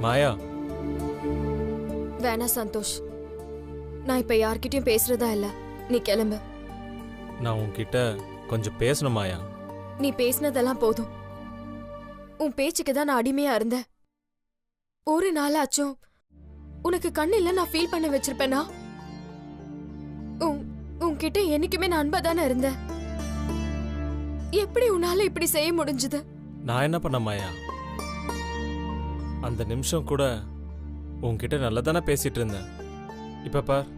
மாயா மாயா. வேணா சந்தோஷ், நான் இப்ப யார்கிட்டயும் பேசுறதா இல்ல. நீ கிளம்பு. நான் உன்கிட்ட கொஞ்சம் பேசணும் மாயா. நீ பேசினதெல்லாம் போதும். உன் பேச்சுக்கு தான் நான் அடிமையா இருந்தேன். ஒரு நாளாச்சும் உனக்கு கண்ணு இல்ல நான் ஃபீல் பண்ண வச்சிருப்பேனா? உன்கிட்ட என்னைக்குமே நான் அன்பா தானே இருந்தேன். எப்படி உன்னால இப்படி செய்ய முடிஞ்சது? நான் என்ன பண்ண மாயா? அந்த நிமிஷம் கூட உன்கிட்ட நல்லதானே பேசிட்டு இருந்தேன். இப்ப பார்,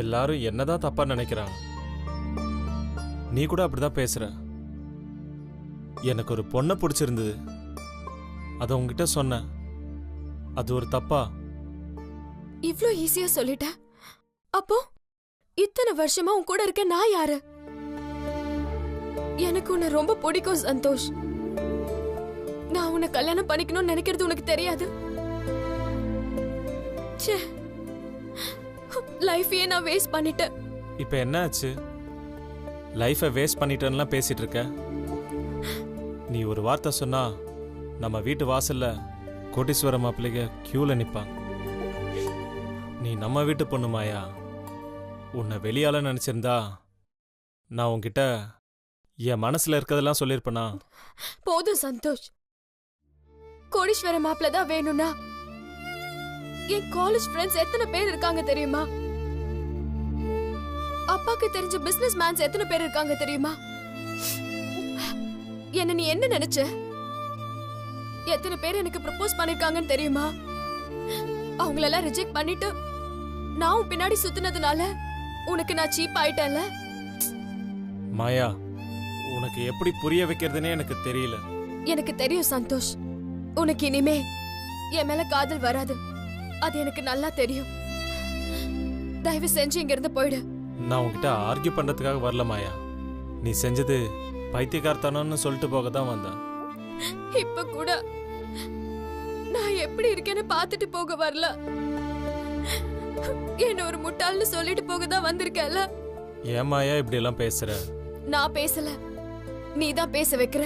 எல்லாரும் என்னதான் தப்பா நினைக்கிறாங்க. நீ கூட அப்படிதான் பேசுற. எனக்கு ஒரு பொண்ணை பிடிச்சிருந்தது, அதை உன்கிட்ட சொன்ன. அது ஒரு தப்பா? இவ்ளோ ஈஸியா சொல்லிட்ட. அப்போ இத்தனை வருஷமா உன் கூட இருக்க நான் யாரு? எனக்கு உன்னை ரொம்ப பிடிக்கும் சந்தோஷ். நான் உன்னை கல்யாணம் பண்ணிக்கணும்னு நினைக்கிறது உனக்கு தெரியாது. லைஃபையே நான் வேஸ்ட் பண்ணிட்டேன். இப்ப என்ன ஆச்சு? லைஃபை வேஸ்ட் பண்ணிட்டேன்லாம் பேசிட்டு இருக்க. நீ ஒரு வார்த்தை சொன்னா நம்ம வீட்டு வாசல்ல கோட்டீஸ்வர மாப்பிள்ளைங்க கியூல நிப்பாங்க. நீ நம்ம வீட்டு பொண்ணு மாயா. உன்னை வெளியால நினைச்சிருந்தா நான் உன்கிட்ட என் மனசுல இருக்கிறதெல்லாம் சொல்லிருப்பனா? போதும் சந்தோஷ். கோடீஸ்வர மாப்பிள்ள தான் வேணும்னா என் காலேஜ் ஃப்ரெண்ட்ஸ் எத்தனை பேர் இருக்காங்க தெரியுமா? அப்பாக்கு தெரிஞ்ச பிசினஸ் மேன்ஸ் எத்தனை பேர் இருக்காங்க தெரியுமா? என்ன நீ என்ன நினைச்ச? எத்தனை பேர் எனக்கு ப்ரப்போஸ் பண்ணிருக்காங்கன்னு தெரியுமா? அவங்களெல்லாம் ரிஜெக்ட் பண்ணிட்டு நான் உன் பின்னாடி சுத்தினதுனால உனக்கு நான் சீப் ஆயிட்டேன்ல. மாயா, உனக்கு எப்படி புரிய வைக்கிறதுனே எனக்கு தெரியல. எனக்கு தெரியும் சந்தோஷ், உனக்கு இனிமே என் மேல காதல் வராது. அது எனக்கு நல்லா தெரியும். தயவு செஞ்சு இங்க இருந்து போயிடு. நான் உன்கிட்ட ஆர்கியூ பண்றதுக்காக வரல மாயா. நீ செஞ்சது பைத்தியக்காரத்தனம்னு சொல்லிட்டு போக தான் வந்தேன். இப்ப கூட நான் எப்படி இருக்கேன்னு பாத்துட்டு போக வரல. என்ன ஒரு முட்டாள்னு சொல்லிட்டு போக தான் வந்திருக்கல. ஏன் மாயா இப்படி எல்லாம் பேசுற? நான் பேசல, நீ தான் பேச வைக்கிற.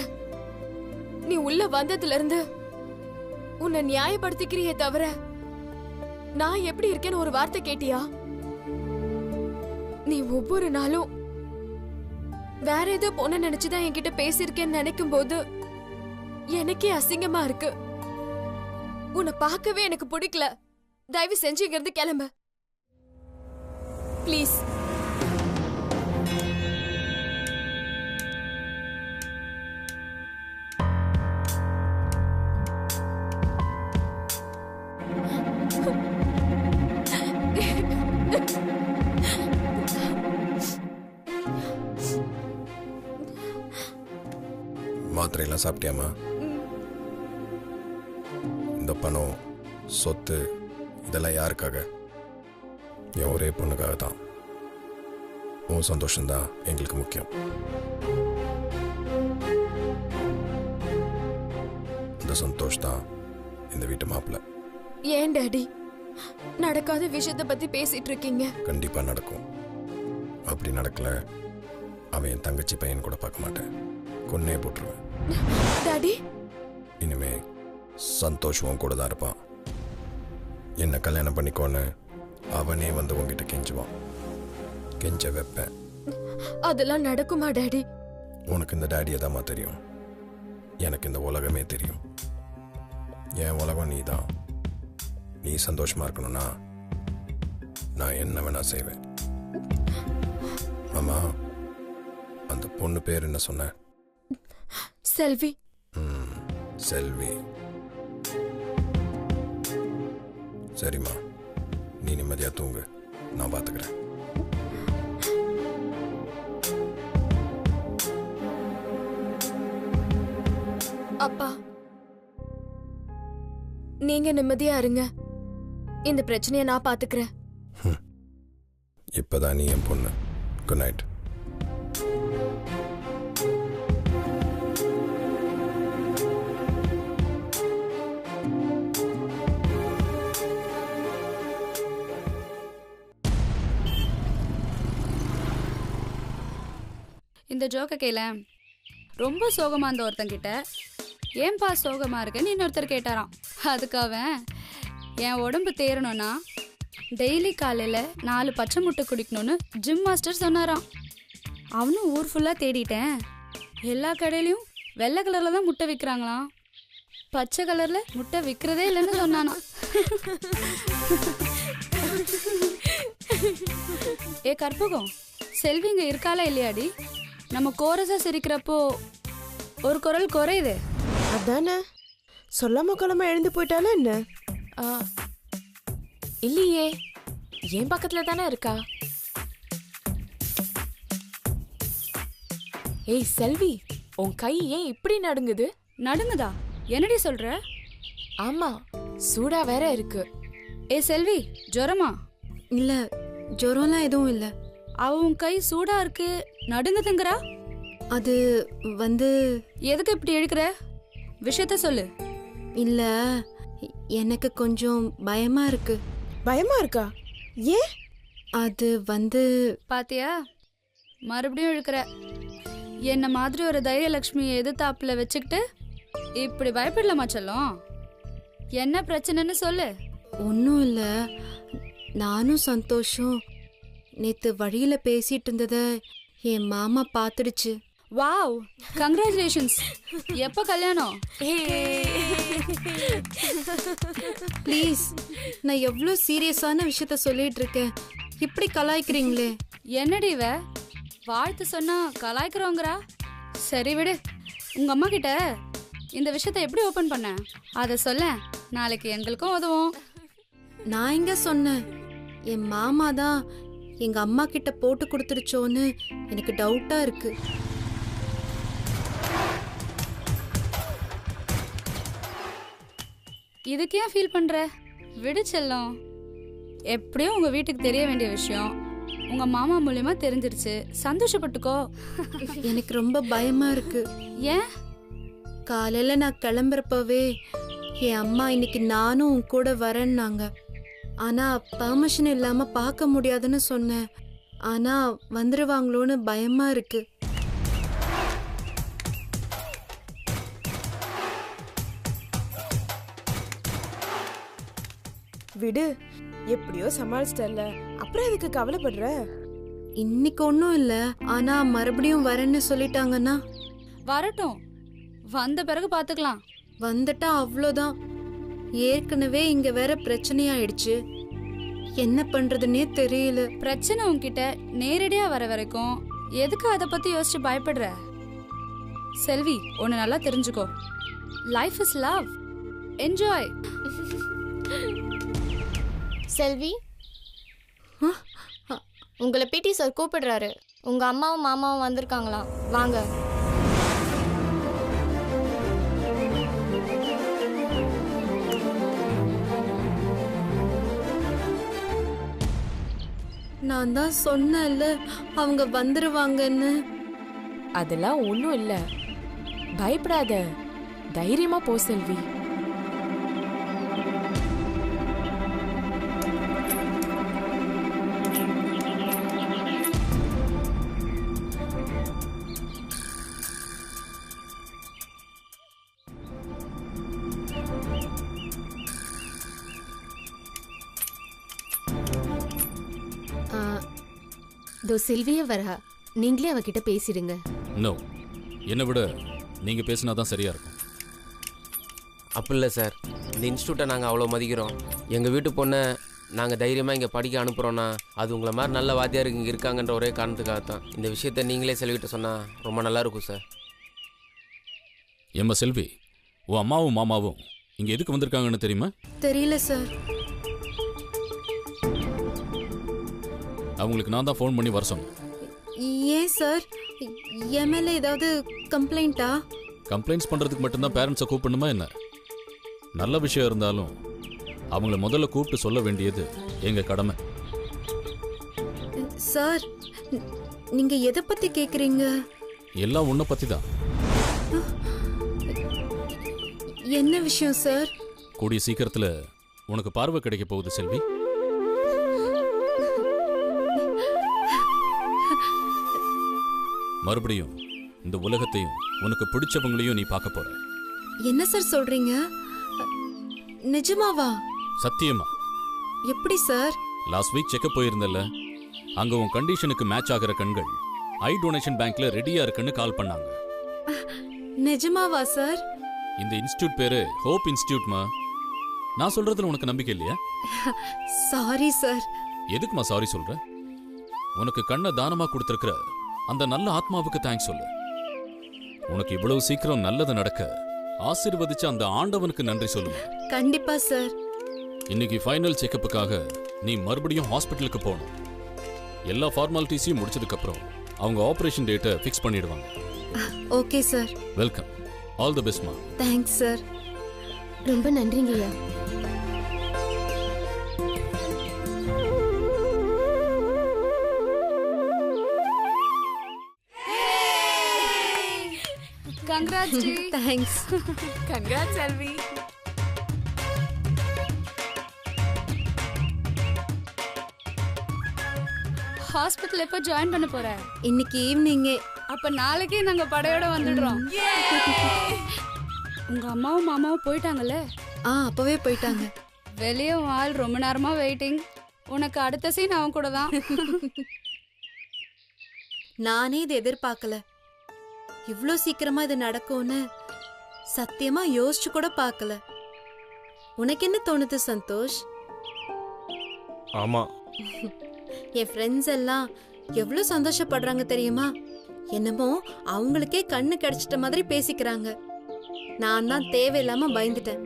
நீ உள்ள வந்ததுல இருந்து உன்னை நியாயப்படுத்திக்கிறியே தவிர நான் எப்படி இருக்கேன்னு ஒரு வார்த்தை கேட்டியா? நீ ஒவ்வொரு நாளும் வேற ஏதோ பொண்ணு நினைச்சுதான் என்கிட்ட பேசிருக்கேன்னு நினைக்கும் போது எனக்கே அசிங்கமா இருக்கு. உன்னை பார்க்கவே எனக்கு பிடிக்கல. தயவு செஞ்சு இங்க இருந்து கிளம்பு ப்ளீஸ். மாத்திரையெல்லாம் சாப்பிட்டியாமா? இந்த பணம், சொத்து இதெல்லாம் யாருக்காக? என் ஒரே பொண்ணுக்காக தான். உன் சந்தோஷம்தான் எங்களுக்கு முக்கியம். இந்த சந்தோஷ் தான் இந்த வீட்டு மாப்பிள்ள. ஏன் டாடி நடக்காத விஷயத்தை பத்தி பேசிட்டு இருக்கீங்க? கண்டிப்பா நடக்கும். அப்படி நடக்கல அவன் என் தங்கச்சி பையன் கூட பார்க்க மாட்டேன், கொன்னே போட்டுருவேன். டாடி, இனிமே சந்தோஷமும் கூட தான் இருப்பான். என்ன கல்யாணம் பண்ணிக்கோன்னு அவனே வந்து உங்ககிட்ட கெஞ்சுவான். கெஞ்ச வைப்பேன். அதெல்லாம் நடக்குமா டாடி? உனக்கு இந்த டாடியை தாம்மா தெரியும், எனக்கு இந்த உலகமே தெரியும். என் உலகம் நீ தான். நீ சந்தோஷமா இருக்கணும்னா நான் என்ன வேணா செய்வேன். ஆமா, அந்த பொண்ணு பேர் என்ன சொன்ன? செல்வி. செல்வி. சரிம்மா, நீ நிம்மதியா தூங்கு, நான் பாத்துக்கிறேன். அப்பா, நீங்க நிம்மதியா இருங்க. இந்த பிரச்சனையை நான் பாத்துக்கிறேன். இப்பதான் நீ என் பொண்ணு. Good night. இந்த ஜோக்க கேள. ரொம்ப சோகமா இருந்த ஒருத்தங்கிட்ட ஏன்பா சோகமா இருக்கேன்னு இன்னொருத்தர் கேட்டாராம். அதுக்கு அவன் என் உடம்பு தேரணும்னா டெய்லி காலையில் 4 பச்சை முட்டை குடிக்கணும்னு ஜிம் மாஸ்டர் சொன்னாராம். அவனும் ஊர் ஃபுல்லாக தேடிட்டேன், எல்லா கடையிலையும் வெள்ளை கலரில் தான் முட்டை விற்கிறாங்களாம், பச்சை கலரில் முட்டை விற்கிறதே இல்லைன்னு சொன்னானா. ஏ கற்பகம், செல்வி இங்கே இருக்காளா இல்லையாடி? நம்ம கோரஸாக சிரிக்கிறப்போ ஒரு குரல் குறையுது. அதானே சொல்லாம கொள்ளாம எழுந்து போயிட்டாலும் என்ன? இல்லையே, என் பக்கத்துல தானே இருக்கா. ஏய் செல்வி, உன் கை ஏன் இப்படி நடுங்குது? நடுங்குதா? என்னடி சொல்ற? ஆமா, சூடா வேற இருக்கு. ஏ செல்வி, ஜுரமா? இல்ல, ஜுரம்லாம் எதுவும் இல்ல. அவன் கை சூடா இருக்கு நடுங்குதுங்கிறா. அது வந்து எதுக்கு இப்படி இழுக்கிற? விஷயத்த சொல்லு. இல்ல, எனக்கு கொஞ்சம் பயமா இருக்கு. பயமா இருக்கா? ஏன்? அது வந்து பாத்தியா, மறுபடியும் இழுக்கிற. என்ன மாதிரி ஒரு தைரியலட்சுமியை எதிர்த்தாப்புல வச்சுக்கிட்டு இப்படி பயப்படலாமா செல்லம்? என்ன பிரச்சனைன்னு சொல்லு. ஒன்றும் இல்ல, நானும் சந்தோஷம் நேத்து வழியில பேசிட்டு இருந்தத என் மாமா பார்த்துடுச்சு. Wow, congratulations. எப்போ கல்யாணம்? ப்ளீஸ், நான் எவ்வளோ சீரியஸான விஷயத்த சொல்லிட்டு இருக்கேன், இப்படி கலாய்க்கிறீங்களே. என்னடி இவ வாழ்த்து சொன்னா கலாய்க்கிறோங்கிறா? சரி விடு, உங்க அம்மா கிட்ட இந்த விஷயத்த எப்படி ஓபன் பண்ண அதை சொல்ல, நாளைக்கு எங்களுக்கும் உதவும். நான் எங்க சொன்னேன், என் மாமா தான் எங்க அம்மா கிட்ட போட்டு கொடுத்துருச்சோன்னு எனக்கு டவுட்டா இருக்கு. இதுக்கு ஏன் ஃபீல் பண்ற? விடு செல்லம், எப்படியும் உங்க வீட்டுக்கு தெரிய வேண்டிய விஷயம் உங்க மாமா மூலியமா தெரிஞ்சிருச்சு, சந்தோஷப்பட்டுக்கோ. எனக்கு ரொம்ப பயமா இருக்கு. ஏன்? காலையில நான் கிளம்புறப்பவே என் அம்மா இன்னைக்கு நானும் உன் கூட வரேன்னாங்க. ஆனா பர்மிஷன் இல்லாம பார்க்க முடியாதுன்னு சொன்னேன். ஆனா வந்துருவாங்களோன்னு பயமா இருக்கு. விடு, எப்படியோ சமாளிச்சிட்டல, அப்புறம் எதுக்கு கவலைப்படுற? இன்னைக்கு ஒன்றும் இல்ல, ஆனா மறுபடியும் வரேன்னு சொல்லிட்டாங்கன்னா? வரட்டும், வந்த பிறகு பாத்துக்கலாம். வந்துட்டா அவ்வளோதான். ஏற்கனவே இங்க வேற பிரச்சனையாயிடுச்சு, என்ன பண்றதுன்னே தெரியல. பிரச்சனை உன்கிட்ட நேரடியா வர வரைக்கும் எதுக்கு அதை பத்தி யோசிச்சு பயப்படுற? செல்வி, ஒன்னு நல்லா தெரிஞ்சுக்கோ, லைஃப் இஸ் லவ், என்ஜாய். செல்வி, உங்களை பிடி சார் கூப்பிடுறாரு. உங்க அம்மாவும் மாமாவும் வந்திருக்காங்களாம், வாங்க. நான் தான் சொன்னேன்ல அவங்க வந்துருவாங்கன்னு. அதெல்லாம் ஒண்ணும் இல்ல, பயப்படாத, தைரியமா போ செல்வி. தோ செல்வியே வரா, நீங்களே அவகிட்ட பேசிடுங்க. நோ, என்னை விட நீங்க பேசினாதான் சரியா இருக்கும். அப்படி இல்லை சார், இந்த இன்ஸ்டியூட்டை நாங்கள் அவ்வளோ மதிக்கிறோம். எங்கள் வீட்டு பொண்ணை நாங்கள் தைரியமாக இங்கே படிக்க அனுப்புகிறோன்னா அது உங்களை மாதிரி நல்ல வாத்தியார் இங்கே இருக்காங்கன்ற ஒரே காரணத்துக்காகத்தான். இந்த விஷயத்தை நீங்களே செல்விட்டு சொன்னால் ரொம்ப நல்லா இருக்கும் சார். எம்மா செல்வி, உன் அம்மாவும் மாமாவும் இங்கே எதுக்கு வந்திருக்காங்கன்னு தெரியுமா? தெரியல சார். அவங்களுக்கு நான் தான் ஃபோன் பண்ணி வர சொன்னேன். ஏன் சார், என் மேல ஏதாவது கம்ப்ளைண்டா? கம்ப்ளைண்ட்ஸ் பண்ணுறதுக்கு மட்டும்தான் பேரண்ட்ஸை கூப்பிடணுமா என்ன? நல்ல விஷயம் இருந்தாலும் அவங்கள முதல்ல கூப்பிட்டு சொல்ல வேண்டியது எங்கள் கடமை. சார், நீங்க எதை பத்தி கேக்குறீங்க? எல்லாம் உன்னை பற்றி தான். என்ன விஷயம் சார்? கூடிய சீக்கிரத்தில் உனக்கு பார்வை கிடைக்க போகுது செல்வி. மறுபடியும் இந்த உலகத்தையும் உனக்கு பிடிச்சவங்களையும் நீ பார்க்க போற. என்ன சார் சொல்றீங்க? நிஜமாவா? சத்தியமா. எப்படி சார்? லாஸ்ட் வீக் செக்அப் போயிருந்தல, அங்க உன் கண்டிஷனுக்கு மேட்ச் ஆகிற கண்கள் ஐ டொனேஷன் பேங்க்ல ரெடியா இருக்குன்னு கால் பண்ணாங்க. நிஜமாவா சார்? இந்த இன்ஸ்டிடியூட் பேரு ஹோப் இன்ஸ்டிடியூட்மா. நான் சொல்றதுல உனக்கு நம்பிக்கை இல்லையா? Sorry sir. எதுக்குமா சாரி சொல்ற? உனக்கு கண்ணை தானமா கொடுத்திருக்கிற அந்த நல்ல ஆத்மாவுக்கு தேங்க்ஸ் சொல்லு. உனக்கு இவ்வளவு சீக்கிரம் நல்லது நடக்க ஆசீர்வதிச்ச அந்த ஆண்டவனுக்கு நன்றி சொல்லுங்க. கண்டிப்பா சார். இன்னைக்கு ஃபைனல் செக்கப்புக்காக நீ மறுபடியும் ஹாஸ்பிட்டலுக்கு போகணும். எல்லா ஃபார்மாலிட்டிஸையும் முடிச்சதுக்கு அப்புறம் அவங்க ஆபரேஷன் டேட்டை ஃபிக்ஸ் பண்ணிடுவாங்க. Okay sir. Welcome. All the பெஸ்ட்மா. Thanks sir. ரொம்ப நன்றிங்கய்யா. Congrats ji. Thanks. Congrats Selvi. Hospital எப்போ ஜாயின் பண்ண போற? இன்னைக்கு ஈவினிங்கே. அப்ப நாளைக்கே நாங்க படையோட வந்துடுறோம். உங்க அம்மாவும் மாமாவும் போயிட்டாங்கல்ல? அப்பவே போயிட்டாங்க. வெளியே ஆள் ரொம்ப நேரமா வெயிட்டிங். உனக்கு அடுத்த சீன் அவன் கூட தான். நானே இதை எதிர்பார்க்கல. இவ்ளோ சீக்கிரமா இது நடக்கும்னு சத்தியமா யோசிச்சு கூட பார்க்கல. உனக்கு என்ன தோணுது சந்தோஷ்? ஆமா, என் ஃப்ரெண்ட்ஸ் எல்லாம் எவ்வளவு சந்தோஷப்படுறாங்க தெரியுமா? என்னமோ அவங்களுக்கே கண்ணு கிடைச்சிட்ட மாதிரி பேசிக்கிறாங்க. நான் தான் தேவையில்லாம பயந்துட்டேன்.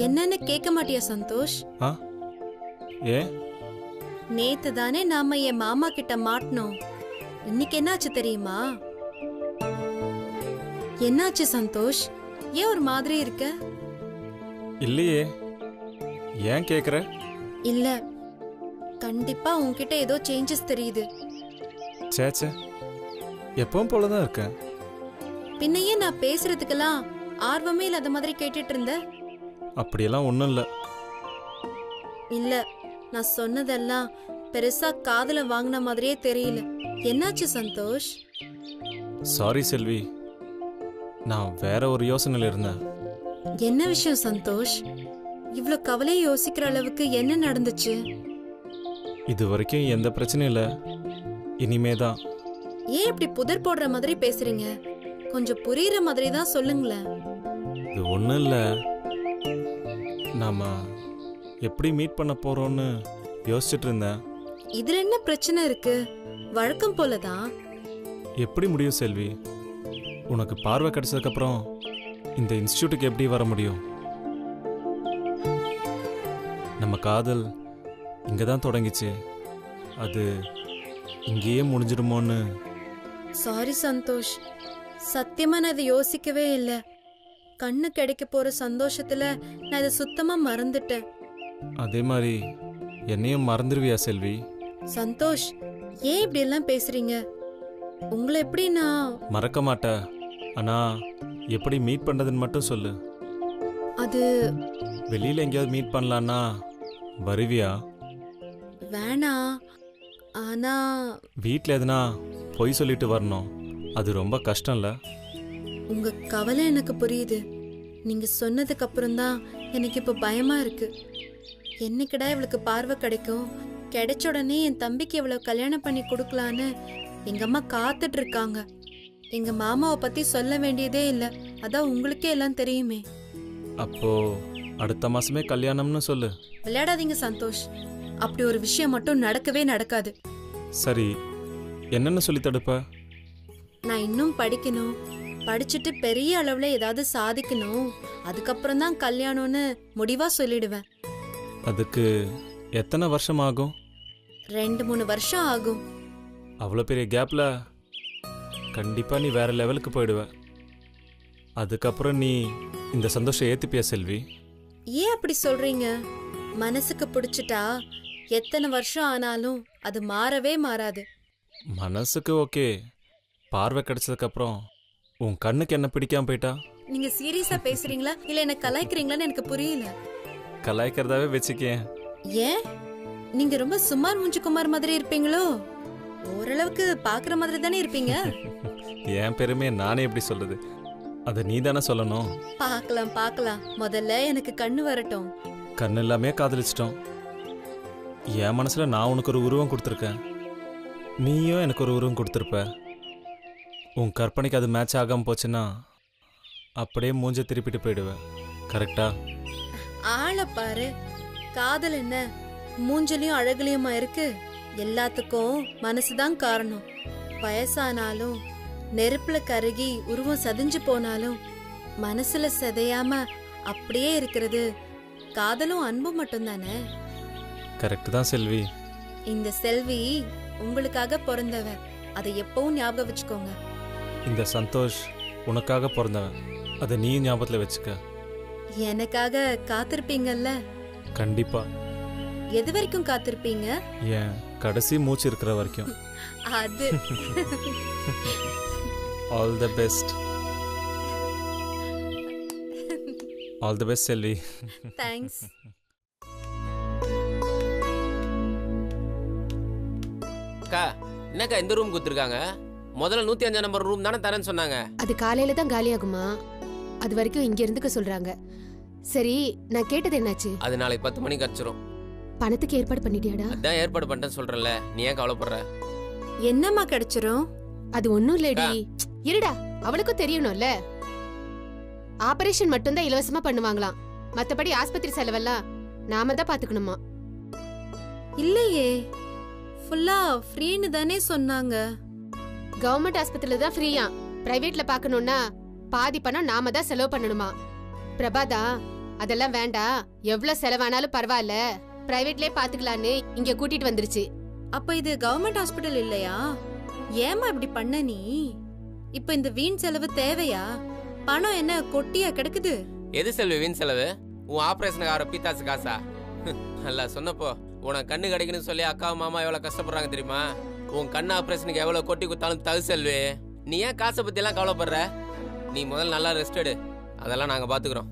என்னன்னு கேட்க மாட்டியா சந்தோஷ்? ஏ நேத்து தானே நாம என் மாமா கிட்ட மாட்டினோம். இன்னைக்கு என்னாச்சு தெரியுமா? என்னாச்சு சந்தோஷ்? ஏன் ஒரு மாதிரி இருக்க? இல்லையே, ஏன் கேக்குற? இல்ல, கண்டிப்பா உன்கிட்ட ஏதோ சேஞ்சஸ் தெரியுது. சேச்சே, எப்பவும் போலதான் இருக்கேன். பின்னையே நான் பேசுறதுக்கெல்லாம் ஆர்வமே இல்லாத மாதிரி கேட்டுட்டு இருந்த. அப்படியெல்லாம் ஒண்ணும் இல்ல. இல்ல, நான் சொன்னதெல்லாம் பெருசா காதுல வாங்கின மாதிரியே தெரியல. என்னாச்சு சந்தோஷ்? சாரி செல்வி, நான் வேற ஒரு யோசனையில இருந்தேன். என்ன விஷயம் சந்தோஷ்? இவ்ளோ கவலையை யோசிக்கிற அளவுக்கு என்ன நடந்துச்சு? இது வரைக்கும் எந்த பிரச்சனையும் இல்ல, இனிமேதான். ஏன் இப்படி புதர் போடுற மாதிரி பேசுறீங்க? கொஞ்சம் புரியுற மாதிரி தான் சொல்லுங்களேன். இது ஒண்ணும் இல்ல, நாம எப்படி மீட் பண்ண போறோம்னு யோசிச்சுட்டு இருந்தேன். இதுல என்ன பிரச்சனை இருக்கு? வழக்கம் போலதான். எப்படி முடியும் செல்வி? உனக்கு பார்வை கிடைச்சதுக்கு அப்புறம் இந்த இன்ஸ்டிடியூட்டுக்கு எப்படி வர முடியும்? நம்ம காதல் இங்க தான் தொடங்கிச்சு, அது இங்கேயே முடிஞ்சிடுமோன்னு. சாரி சந்தோஷ், சத்தியமா நான் இதை யோசிக்கவே இல்லை. கண்ணு கிடைக்க போற சந்தோஷத்துல நான் இதை சுத்தமா மறந்துட்டேன். அதே மாதிரி என்னையும் மறந்துடுவியா செல்வி? சந்தோஷ், ஏன் இப்படி எல்லாம் பேசுறீங்க? உங்களை எப்படி நான் மறக்க மாட்டேன், ஆனா எப்படி மீட் பண்றதுன்னு மட்டும் சொல்லு. அது வெளியில எங்கேயாவது மீட் பண்ணலான்னா வருவியா? வேணாம், ஆனா வீட்டில் எதுனா பொய் சொல்லிட்டு வரணும், அது ரொம்ப கஷ்டம்ல. உங்க கவலை எனக்கு புரியுது. நீங்க சொன்னதுக்கு அப்புறம் தான் எனக்கு இப்ப பயமா இருக்கு. என்னைக்குடா இவளுக்கு பார்வை கிடைக்கும், கிடைச்ச உடனே என் தம்பிக்கு இவ்வளவு கல்யாணம் பண்ணி கொடுக்கலான்னு எங்க அம்மா காத்துட்டு இருக்காங்க. எங்க மாமாவை பத்தி சொல்ல வேண்டியதே இல்ல, அதான் உங்களுக்கே எல்லாம் தெரியுமே. அப்போ அடுத்த மாசமே கல்யாணம்னு சொல்லு. விளையாடாதீங்க சந்தோஷ், அப்படி ஒரு விஷயம் மட்டும் நடக்கவே நடக்காது. சரி, என்னென்ன சொல்லி தடுப்ப? நான் இன்னும் படிக்கணும், படிச்சுட்டு பெரிய அளவுல ஏதாவது சாதிக்கணும், அதுக்கப்புறம் தான் கல்யாணம்னு முடிவா சொல்லிடுவேன். அதுக்கு எத்தனை வருஷம் ஆகும்? 2-3 வருஷம் ஆகும். அவ்வளோ பெரிய கேப்ல கண்டிப்பா நீ வேற லெவலுக்கு போயிடுவ. அதுக்கப்புறம் நீ இந்த சந்தோஷம் ஏத்துப்பியா செல்வி? ஏன் அப்படி சொல்றீங்க? மனசுக்கு பிடிச்சிட்டா எத்தனை வருஷம் ஆனாலும் அது மாறவே மாறாது. மனசுக்கு ஓகே, பார்வை கிடைச்சதுக்கு அப்புறம் உன் கண்ணுக்கு என்ன பிடிக்காம போயிட்டா? நீங்க சீரியஸா பேசுறீங்களா இல்ல என்ன கலாய்க்கிறீங்களான்னு எனக்கு புரியல. கலாய்க்கிறதாவே வச்சுக்கேன். ஏன்? நீங்க ரொம்ப சுமார் மூஞ்சி குமார் மாதிரி இருப்பீங்களோ? ஓரளவுக்கு பாக்குற மாதிரி தானே இருப்பீங்க. என் பெருமையை நானே எப்படி சொல்றது? அதை நீ தானே சொல்லணும். பார்க்கலாம் பார்க்கலாம், முதல்ல எனக்கு கண்ணு வரட்டும். கண்ணு எல்லாமே காதலிச்சிட்டோம். என் மனசுல நான் உனக்கு ஒரு உருவம் கொடுத்துருக்கேன், நீயும் எனக்கு ஒரு உருவம் கொடுத்துருப்ப. உன் கற்பனைக்கு அது மேட்ச் ஆகாம போச்சுன்னா அப்படியே மூஞ்ச திருப்பிட்டு போயிடுவேன். கரெக்டா? ஆளை பாரு, காதல் என்ன மூஞ்சலியும் அழகுலியுமா இருக்கு? எல்லாத்துக்கும் மனசுதான் காரணம். வயசானாலும் நெருப்புல கருகி உருவம் சதிஞ்சு போனாலும் மனசுல சிதையாம அப்படியே இருக்கிறது காதலும் அன்பும் மட்டும்தானே. கரெக்ட் தான் செல்வி. இந்த செல்வி உங்களுக்காக பிறந்தவ, அதை எப்பவும் ஞாபகம் வச்சுக்கோங்க. இந்த சந்தோஷ் உனக்காக பிறந்தவன், அதை நீயும் ஞாபகத்தில் வச்சுக்க. எனக்காக காத்திருப்பீங்கல்ல? கண்டிப்பா. எது வரைக்கும் காத்திருப்பீங்க? ஏன் கடைசி மூச்சு இருக்கிற வரைக்கும். அது all the best. All the best Selvi. Thanks. அக்கா, என்னக்கா இந்த ரூம் கொடுத்துருக்காங்க? முதல்ல 105 நம்பர் ரூம் தானே தரேன்னு சொன்னாங்க. அது காலையில தான் காலியாகுமா, அது வரைக்கும் இங்க இருந்துக்க சொல்றாங்க. சரி, நான் கேட்டது என்னாச்சு? அது நாளைக்கு 10 மணிக்கு அடிச்சிரும். பணத்துக்கு ஏற்பாடு பண்ணிட்டியாடா? அதான் ஏற்பாடு பண்ணிட்டேன்னு சொல்றேன்ல, நீ ஏன் கவலைப்படுற? என்னம்மா கிடைச்சிரும்? அது ஒண்ணும் இல்லடி. இருடா, அவளுக்கும் தெரியணும்ல. ஆபரேஷன் மட்டும்தான் இலவசமா பண்ணுவாங்களாம், மத்தபடி ஆஸ்பத்திரி செலவெல்லாம் நாம தான் பாத்துக்கணுமா. இல்லையே, ஃபுல்லா ஃப்ரீன்னு தானே சொன்னாங்க. கவர்மெண்ட் ஆஸ்பத்திரியில தான் ஃப்ரீயா, பிரைவேட்ல பாக்கணும்னா பாதி பணம் நாம தான் செலவு பண்ணணுமா. பிரபாதா அதெல்லாம் வேண்டாம், எவ்வளவு செலவானாலும் பரவாயில்ல, பிரைவேட்லயே பாத்துக்கலான்னு இங்க கூட்டிட்டு வந்துருச்சு. அப்ப இது கவர்மெண்ட் ஹாஸ்பிடல் இல்லையா? ஏமா இப்படி பண்ண நீ? இப்ப இந்த வீண் செலவு தேவையா? பணம் என்ன கொட்டியா கிடக்குது? எது செல்வி வீண் செலவு? உன் ஆபரேஷனுக்கு ஆகிற பீத்தாசு காசா? அல்ல சொன்னப்போ உனக்கு கண்ணு கிடைக்கணும்னு சொல்லி அக்கா மாமா எவ்வளவு கஷ்டப்படுறாங்க தெரியுமா? உன் கண்ணு ஆபரேஷனுக்கு எவ்வளவு கொட்டி குத்தாலும் தகு செல்வி. நீ ஏன் காசை பத்தி எல்லாம் கவலைப்படுற? நீ முதல்ல நல்லா ரெஸ்ட் எடு, அதெல்லாம் நாங்க பாத்துக்கிறோம்.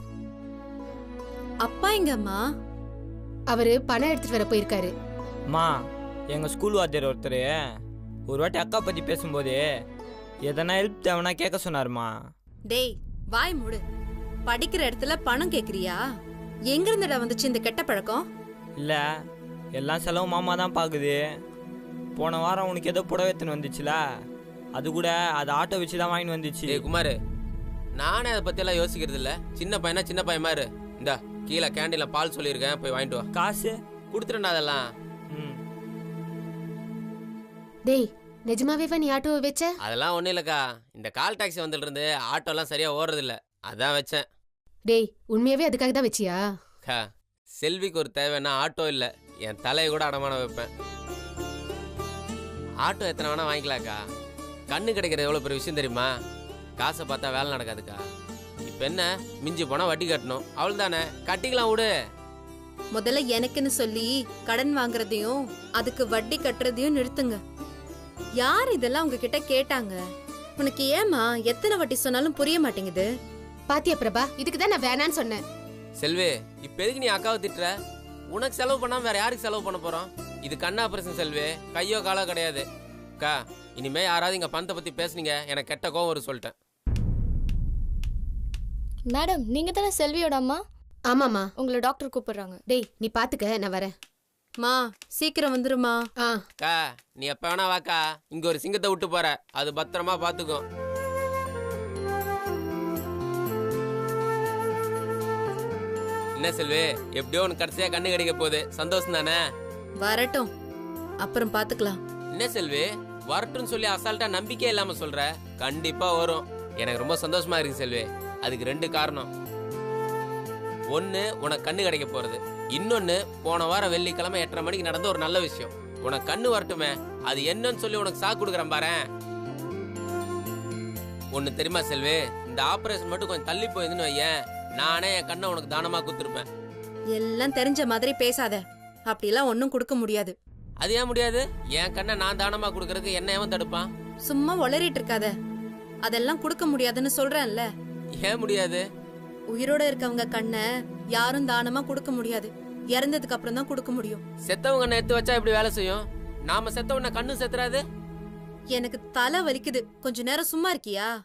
அப்பா எங்கம்மா? அவரு பணம் எடுத்துட்டு வர போயிருக்காரு. மா, எங்கள் ஸ்கூல் வாத்தியார் ஒருத்தர் ஒரு வாட்டி அக்கா பற்றி பேசும்போது எதனா ஹெல்ப் தேவைன்னா கேட்க சொன்னாருமா. டேய் வாய் மூடு. படிக்கிற இடத்துல பணம் கேக்குறியா? எங்க இருந்துடா வந்துச்சு இந்த கெட்ட பழக்கம்? இல்லை, எல்லாம் செலவு மாமா தான் பார்க்குது. போன வாரம் உனக்கு ஏதோ புடவை எடுத்துன்னு வந்துச்சுல, அது கூட அது ஆட்டோ வச்சு தான் வாங்கிட்டு வந்துச்சு. ஏய் குமார், நானே அதை பற்றியெல்லாம் யோசிக்கிறது இல்லை. சின்ன பையனா சின்ன பையன் மாதிரி. இந்த கீழே கேண்டீனில் பால் சொல்லியிருக்கேன், போய் வாங்கிட்டு வா. காசு கொடுத்துட்டேன்டா அதெல்லாம். டேய், நிஜமாவே நீ ஆட்டோவை வச்ச? அதெல்லாம் ஒன்றும் இல்லைக்கா, இந்த கால் டாக்ஸி வந்துட்டு ஆட்டோலாம் சரியாக ஓடுறதில்ல, அதான் வச்சேன். டேய், உண்மையாவே அதுக்காக தான் வச்சியா? அக்கா, செல்விக்கு ஒரு தேவைன்னா ஆட்டோ இல்லை, என் தலையை கூட அடமான வைப்பேன். ஆட்டோ எத்தனை வேணா வாங்கிக்கலாக்கா. கண்ணு கிடைக்கிறது எவ்வளோ பெரிய விஷயம் தெரியுமா? காசை பார்த்தா வேலை நடக்காதுக்கா. இப்போ என்ன, மிஞ்சி போனால் வட்டி கட்டணும், அவள் தானே, கட்டிக்கலாம் விடு. முதல்ல எனக்குன்னு சொல்லி கடன் வாங்குறதையும் அதுக்கு வட்டி கட்டுறதையும் நிறுத்துங்க. யார் இதெல்லாம் உங்ககிட்ட கேட்டாங்க? உனக்கு ஏமா எத்தனை வட்டி சொன்னாலும் புரிய மாட்டேங்குது? பாத்தியா பிரபா, இதுக்கு தான் நான் வேணான்னு சொன்னேன். செல்வி, இப்போ எதுக்கு நீ அக்காவை திட்டுற? உனக்கு செலவு பண்ணாமல் வேற யாருக்கு செலவு பண்ண போகிறோம்? இது கண்ணா ஆபரேஷன் செல்வி, கையோ காலோ கிடையாது. அக்கா, இனிமே யாராவது இங்கே பணத்தை பற்றி பேசுனீங்க எனக்கு கெட்ட கோவம் வரும் சொல்லிட்டேன். மேடம், நீங்க தானே செல்வியோட அம்மா? ஆமாமா. உங்களை டாக்டர் கூப்பிடுறாங்க. டேய், நீ பாத்துக்க, நான் வரேன். மா சீக்கிரம் வந்துருமா. அக்கா, நீ எப்போ வேணா வாக்கா. இங்கே ஒரு சிங்கத்தை விட்டு போற, அது பத்திரமா பார்த்துக்கும். என்ன செல்வி, எப்படியோ உனக்கு கடைசியா கண்ணு கிடைக்க போகுது, சந்தோஷம் தானே? வரட்டும், அப்புறம் பாத்துக்கலாம். என்ன செல்வி, வரட்டும்னு சொல்லி அசால்ட்டா நம்பிக்கை இல்லாம சொல்ற. கண்டிப்பா வரும், எனக்கு ரொம்ப சந்தோஷமா இருக்கு செல்வி. அதுக்கு 2 காரணம். ஒன்னு, உனக்கு கண்ணு கிடைக்க போறது. இன்னொன்னு, போன வாரம் வெள்ளிக்கிழமை 8:30 மணிக்கு நடந்த ஒரு நல்ல விஷயம். உனக்கு கண்ணு வரட்டுமே, அது என்னன்னு சொல்லி உனக்கு சாக்கு கொடுக்குறேன் பாரு. ஒன்னு தெரியுமா செல்வி, இந்த ஆபரேஷன் மட்டும் கொஞ்சம் தள்ளி போயிருந்துன்னு வையேன், நானே என் கண்ணை உனக்கு தானமா கொடுத்துருப்பேன். எல்லாம் தெரிஞ்ச மாதிரி பேசாத, அப்படிலாம் ஒன்னும் கொடுக்க முடியாது. அது ஏன் முடியாது? என் கண்ணை நான் தானமா கொடுக்கறதுக்கு என்ன ஏன் தடுப்பான்? சும்மா உளறிட்டு இருக்காத. அதெல்லாம் கொடுக்க முடியாதுன்னு சொல்றேன்ல. ஏன் முடியாது? உயிரோட இருக்கவங்க கண்ணை யாரும் தானமா கொடுக்க முடியாது, இறந்ததுக்கு அப்புறம் தான் கொடுக்க முடியும். செத்தவங்க கண்ணை எடுத்து வச்சா இப்படி வேலை செய்யும். நாம செத்தவன கண்ணு செத்துறாது. எனக்கு தலை வலிக்குது. கொஞ்ச நேரம் சும்மா இருக்கியா?